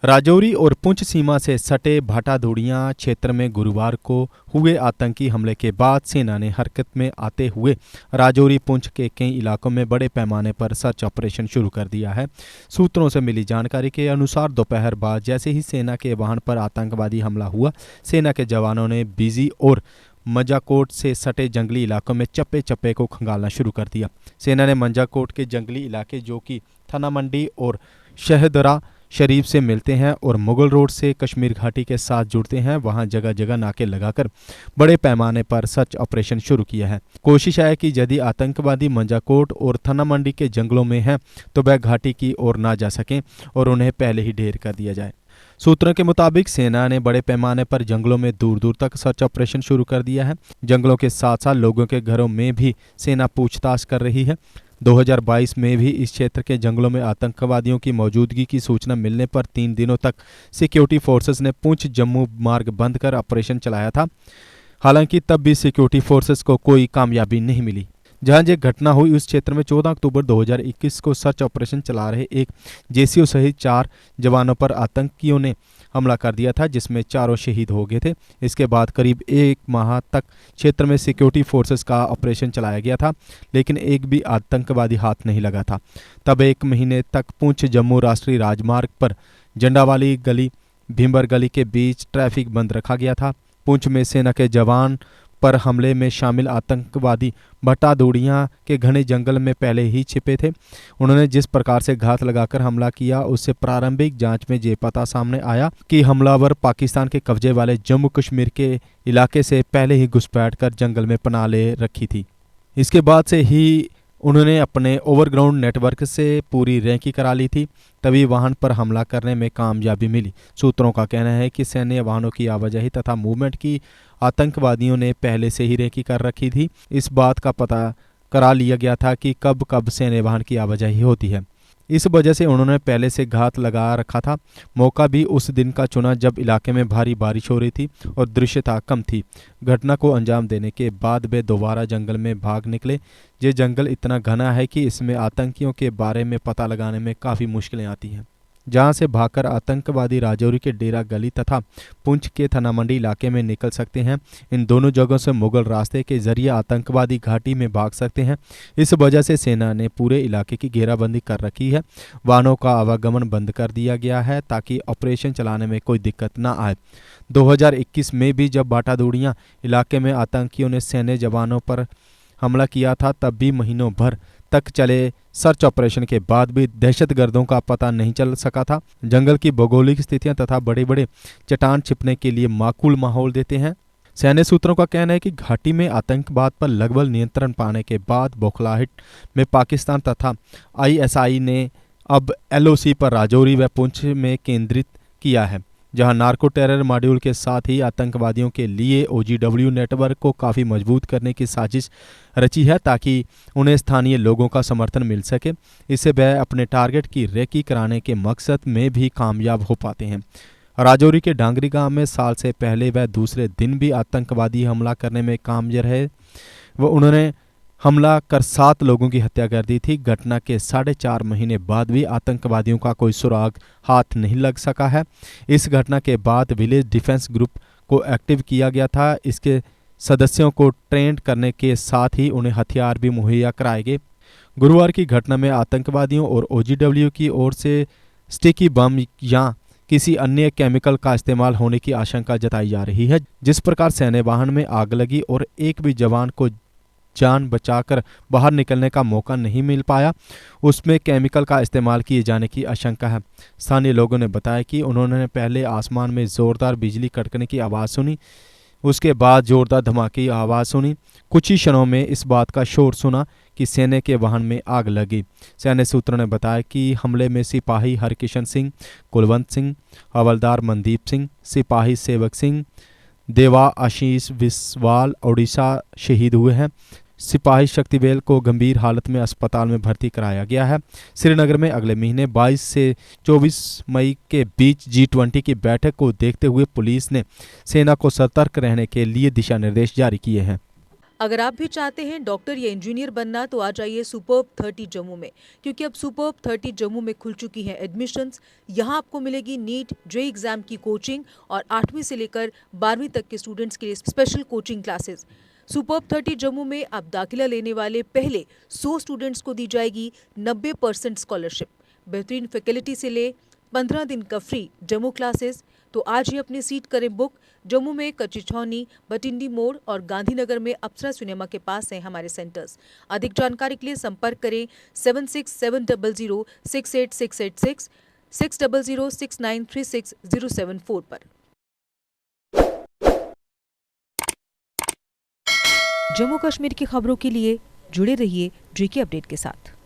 राजौरी और पुंछ सीमा से सटे भाटाधुड़िया क्षेत्र में गुरुवार को हुए आतंकी हमले के बाद सेना ने हरकत में आते हुए राजौरी पुंछ के कई इलाकों में बड़े पैमाने पर सर्च ऑपरेशन शुरू कर दिया है। सूत्रों से मिली जानकारी के अनुसार दोपहर बाद जैसे ही सेना के वाहन पर आतंकवादी हमला हुआ, सेना के जवानों ने बिजी और मंजाकोट से सटे जंगली इलाकों में चप्पे चप्पे को खंगालना शुरू कर दिया। सेना ने मंजाकोट के जंगली इलाके जो कि थाना मंडी और शहदरा शरीफ से मिलते हैं और मुगल रोड से कश्मीर घाटी के साथ जुड़ते हैं, वहां जगह जगह नाके लगाकर बड़े पैमाने पर सर्च ऑपरेशन शुरू किया है। कोशिश है कि यदि आतंकवादी मंजाकोट और थाना मंडी के जंगलों में हैं तो वह घाटी की ओर ना जा सकें और उन्हें पहले ही ढेर कर दिया जाए। सूत्रों के मुताबिक सेना ने बड़े पैमाने पर जंगलों में दूर दूर तक सर्च ऑपरेशन शुरू कर दिया है। जंगलों के साथ साथ लोगों के घरों में भी सेना पूछताछ कर रही है। 2022 में भी इस क्षेत्र के जंगलों में आतंकवादियों की मौजूदगी की सूचना मिलने पर 3 दिनों तक सिक्योरिटी फोर्सेस ने पुंछ जम्मू मार्ग बंद कर ऑपरेशन चलाया था। हालांकि तब भी सिक्योरिटी फोर्सेस को कोई कामयाबी नहीं मिली। जहां ये घटना हुई उस क्षेत्र में 14 अक्टूबर 2021 को सर्च ऑपरेशन चला रहे एक जेसीओ सहित 4 जवानों पर आतंकियों ने हमला कर दिया था, जिसमें 4 शहीद हो गए थे। इसके बाद करीब 1 माह तक क्षेत्र में सिक्योरिटी फोर्सेस का ऑपरेशन चलाया गया था, लेकिन एक भी आतंकवादी हाथ नहीं लगा था। तब 1 महीने तक पुंछ जम्मू राष्ट्रीय राजमार्ग पर जंडावाली गली भीमबर गली के बीच ट्रैफिक बंद रखा गया था। पुंछ में सेना के जवान पर हमले में शामिल आतंकवादी भाटाधुड़िया के घने जंगल में पहले ही छिपे थे। उन्होंने जिस प्रकार से घात लगाकर हमला किया उससे प्रारंभिक जांच में ये पता सामने आया कि हमलावर पाकिस्तान के कब्जे वाले जम्मू कश्मीर के इलाके से पहले ही घुसपैठ कर जंगल में पनाह ले रखी थी। इसके बाद से ही उन्होंने अपने ओवरग्राउंड नेटवर्क से पूरी रैंकी करा ली थी, तभी वाहन पर हमला करने में कामयाबी मिली। सूत्रों का कहना है कि सैन्य वाहनों की आवाजाही तथा मूवमेंट की आतंकवादियों ने पहले से ही रैंकी कर रखी थी। इस बात का पता करा लिया गया था कि कब कब सैन्य वाहन की आवाजाही होती है। इस वजह से उन्होंने पहले से घात लगा रखा था। मौका भी उस दिन का चुना जब इलाके में भारी बारिश हो रही थी और दृश्यता कम थी। घटना को अंजाम देने के बाद वे दोबारा जंगल में भाग निकले। ये जंगल इतना घना है कि इसमें आतंकियों के बारे में पता लगाने में काफ़ी मुश्किलें आती हैं। जहां से भागकर आतंकवादी राजौरी के डेरा गली तथा पुंछ के थाना मंडी इलाके में निकल सकते हैं। इन दोनों जगहों से मुगल रास्ते के जरिए आतंकवादी घाटी में भाग सकते हैं। इस वजह से सेना ने पूरे इलाके की घेराबंदी कर रखी है। वाहनों का आवागमन बंद कर दिया गया है ताकि ऑपरेशन चलाने में कोई दिक्कत न आए। 2021 में भी जब भाटाधुड़िया इलाके में आतंकियों ने सैन्य जवानों पर हमला किया था, तब भी महीनों भर तक चले सर्च ऑपरेशन के बाद भी दहशतगर्दों का पता नहीं चल सका था। जंगल की भौगोलिक स्थितियां तथा बड़े बड़े चट्टान छिपने के लिए माकूल माहौल देते हैं। सैन्य सूत्रों का कहना है कि घाटी में आतंकवाद पर लगभग नियंत्रण पाने के बाद बौखलाहट में पाकिस्तान तथा ISI ने अब LOC पर राजौरी व पुंछ में केंद्रित किया है, जहां नार्को टेरर मॉड्यूल के साथ ही आतंकवादियों के लिए OGW नेटवर्क को काफ़ी मजबूत करने की साजिश रची है ताकि उन्हें स्थानीय लोगों का समर्थन मिल सके। इससे वह अपने टारगेट की रेकी कराने के मकसद में भी कामयाब हो पाते हैं। राजौरी के डांगरी गांव में साल से पहले वह दूसरे दिन भी आतंकवादी हमला करने में कामयाब रहे। उन्होंने हमला कर 7 लोगों की हत्या कर दी थी। घटना के 4.5 महीने बाद भी आतंकवादियों का कोई सुराग हाथ नहीं लग सका है। इस घटना के बाद विलेज डिफेंस ग्रुप को एक्टिव किया गया था। इसके सदस्यों को ट्रेंड करने के साथ ही उन्हें हथियार भी मुहैया कराए गए। गुरुवार की घटना में आतंकवादियों और OGW की ओर से स्टिकी बम या किसी अन्य केमिकल का इस्तेमाल होने की आशंका जताई जा रही है। जिस प्रकार सैन्य वाहन में आग लगी और एक भी जवान को जान बचाकर बाहर निकलने का मौका नहीं मिल पाया, उसमें केमिकल का इस्तेमाल किए जाने की आशंका है। स्थानीय लोगों ने बताया कि उन्होंने पहले आसमान में ज़ोरदार बिजली कड़कने की आवाज़ सुनी, उसके बाद ज़ोरदार धमाके की आवाज़ सुनी। कुछ ही क्षणों में इस बात का शोर सुना कि सेना के वाहन में आग लगी। सैन्य सूत्रों ने बताया कि हमले में सिपाही हरकिशन सिंह, कुलवंत सिंह, हवलदार मनदीप सिंह, सिपाही सेवक सिंह, देवा आशीष विस्वाल ओडिशा शहीद हुए हैं। सिपाही शक्तिवेल को गंभीर हालत में अस्पताल में भर्ती कराया गया है। श्रीनगर में अगले महीने 22 से 24 मई के बीच G20 की बैठक को देखते हुए पुलिस ने सेना को सतर्क रहने के लिए दिशा निर्देश जारी किए हैं। अगर आप भी चाहते हैं डॉक्टर या इंजीनियर बनना तो आ जाइए सुपर्ब 30 जम्मू में, क्योंकि अब सुपर्ब 30 जम्मू में खुल चुकी हैं एडमिशन्स। यहाँ आपको मिलेगी नीट जे एग्जाम की कोचिंग और 8वीं से लेकर 12वीं तक के स्टूडेंट्स के लिए special coaching classes. Superb 30 Jammu में अब दाखिला लेने वाले पहले 100 स्टूडेंट्स को दी जाएगी 90% स्कॉलरशिप, बेहतरीन फैकल्टी से ले 15 दिन का फ्री डेमो क्लासेस। तो आज ही अपनी सीट करें बुक। जम्मू में कच्ची छौनी, बटिंडी मोड़ और गांधीनगर में अप्सरा सिनेमा के पास हैं हमारे सेंटर्स। अधिक जानकारी के लिए संपर्क करें 7670068686 6006936074 पर। जम्मू कश्मीर की खबरों के लिए जुड़े रहिए जेके अपडेट के साथ।